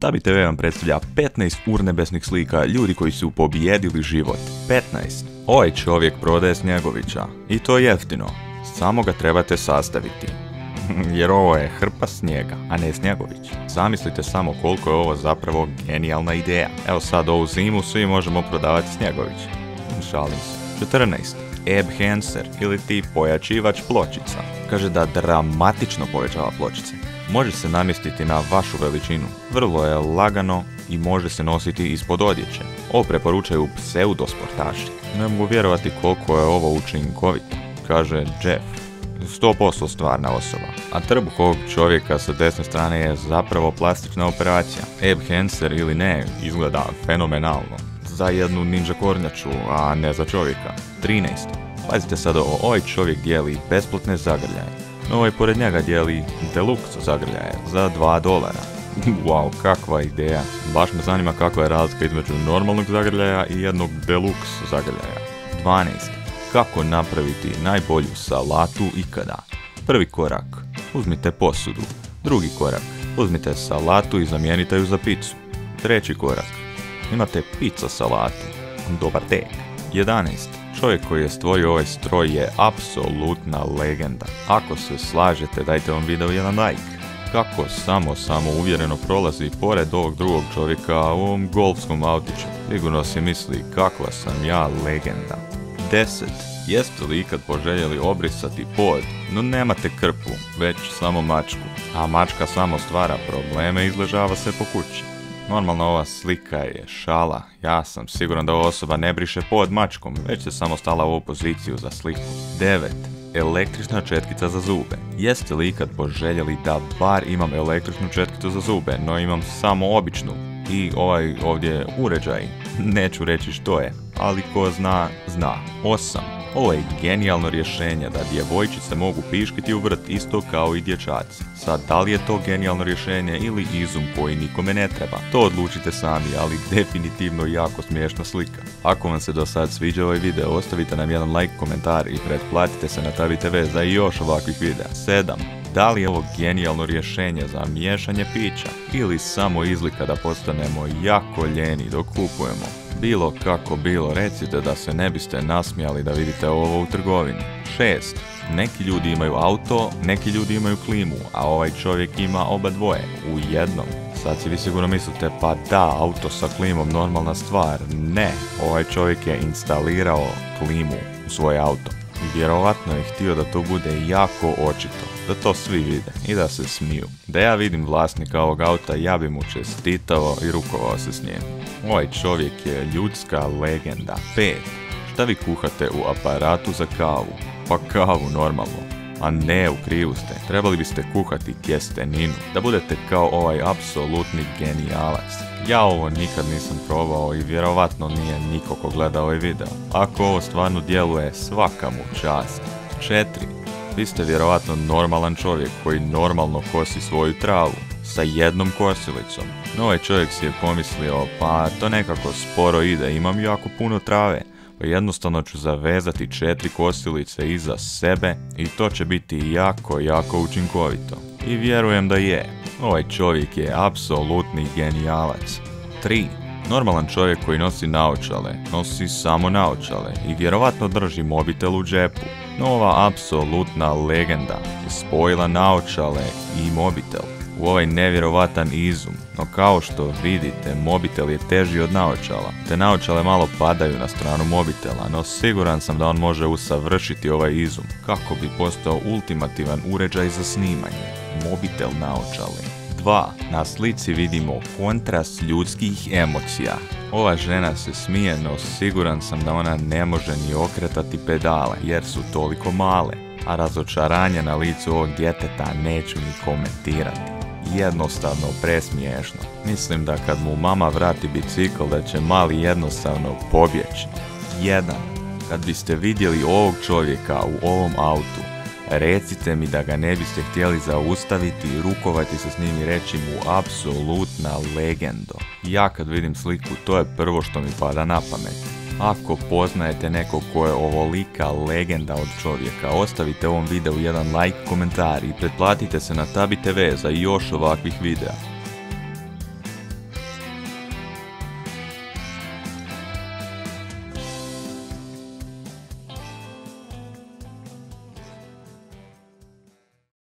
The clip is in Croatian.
Tabi TV vam predstavlja 15 urnebesnih slika ljudi koji su pobijedili život. 15. Ovaj čovjek prodaje Snjegovića. I to jeftino. Samo ga trebate sastaviti. Jer ovo je hrpa snijega, a ne Snjegović. Zamislite samo koliko je ovo zapravo genijalna ideja. Evo sad ovu zimu svi možemo prodavati Snjegović. Šalim se. 14. Eb Henser ili ti pojačivač pločica. Kaže da dramatično povećava pločice. Može se namjestiti na vašu veličinu. Vrlo je lagano i može se nositi ispod odjeće. Ovo preporučaju pseudosportaši. Ne mogu vjerovati koliko je ovo učinkovito, kaže Jeff. 100% stvarna osoba. A trbuh ovog čovjeka sa desne strane je zapravo plastična operacija. Eb Henser ili ne, izgleda fenomenalno. Za jednu ninja kornjaču, a ne za čovjeka. 13. Pazite sad ovo, ovaj čovjek dijeli besplatne zagrljaje. No ovaj pored njega dijeli deluxe zagrljaje za $2. Wow, kakva ideja. Baš me zanima kakva je razlika između normalnog zagrljaja i jednog deluxe zagrljaja. 12. Kako napraviti najbolju salatu ikada? Prvi korak, uzmite posudu. Drugi korak, uzmite salatu i zamijenite ju za picu. Treći korak, imate pizza salatu. Dobar tek. 11. Čovjek koji je stvorio ovaj stroj je apsolutna legenda. Ako se slažete, dajte vam video jedan like. Kako samo uvjereno prolazi pored ovog drugog čovjeka u ovom golfskom autiću. Sigurno si misli kakva sam ja legenda. 10. Jeste li ikad poželjeli obrisati pod, no nemate krpu, već samo mačku, a mačka samo stvara probleme i izležava se po kući? Normalno ova slika je šala, ja sam siguran da ova osoba ne briše pod mačkom, već se samo stala u ovu poziciju za sliku. 9. Električna četkica za zube. Jeste li ikad poželjeli da bar imam električnu četkicu za zube, no imam samo običnu? I ovaj ovdje uređaj, neću reći što je, ali ko zna, zna. 8. Ovo je genijalno rješenje da djevojčice mogu piškiti u vrt isto kao i dječaci. Sad, da li je to genijalno rješenje ili izum koji nikome ne treba? To odlučite sami, ali definitivno jako smiješna slika. Ako vam se do sad sviđa ovaj video, ostavite nam jedan like, komentar i pretplatite se na Tabi TV za još ovakvih videa. 7. Da li je ovo genijalno rješenje za miješanje pića ili samo izlika da postanemo jako ljeni dok kupujemo? Bilo kako bilo, recite da se ne biste nasmijali da vidite ovo u trgovini. 6. Neki ljudi imaju auto, neki ljudi imaju klimu, a ovaj čovjek ima oba dvoje u jednom. Sad si vi sigurno mislite, pa da, auto sa klimom normalna stvar. Ne, ovaj čovjek je instalirao klimu u svoj auto. I vjerovatno je htio da to bude jako očito, da to svi vide i da se smiju. Da ja vidim vlasnika ovog auta, ja bi mu čestitao i rukovao se s njim. Ovaj čovjek je ljudska legenda. 5. Šta vi kuhate u aparatu za kavu? Pa kavu normalno. A ne, u krivu ste. Trebali biste kuhati tjesteninu. Da budete kao ovaj apsolutni genijalac. Ja ovo nikad nisam probao i vjerovatno nije niko ko gleda ovaj video. Ako ovo stvarno djeluje, svaka mu čast. 4. Vi ste vjerovatno normalan čovjek koji normalno kosi svoju travu sa jednom kosilicom. No ovaj čovjek si je pomislio, pa to nekako sporo ide, imam jako puno trave. Pa jednostavno ću zavezati 4 kosilice iza sebe i to će biti jako učinkovito. I vjerujem da je. Ovaj čovjek je apsolutni genijalac. 3. Normalan čovjek koji nosi naočale, nosi samo naočale i vjerovatno drži mobitel u džepu. No ova apsolutna legenda je spojila naočale i mobitel u ovaj nevjerovatan izum. No kao što vidite, mobitel je teži od naočala. Te naočale malo padaju na stranu mobitela, no siguran sam da on može usavršiti ovaj izum kako bi postao ultimativan uređaj za snimanje. Mobitel naočale. 2. Na slici vidimo kontrast ljudskih emocija. Ova žena se smije, no siguran sam da ona ne može ni okretati pedale jer su toliko male. A razočaranje na licu ovog djeteta neću ni komentirati. Jednostavno presmiješno. Mislim da kad mu mama vrati bicikl da će mali jednostavno pobjeći. 1. Kad biste vidjeli ovog čovjeka u ovom autu, recite mi da ga ne biste htjeli zaustaviti i rukovati se s njim i reći mu apsolutna legendo. Ja kad vidim sliku, to je prvo što mi pada na pamet. Ako poznajete nekog ko je ovolika legenda od čovjeka, ostavite ovom videu jedan like, komentar i pretplatite se na Tabi TV za još ovakvih videa.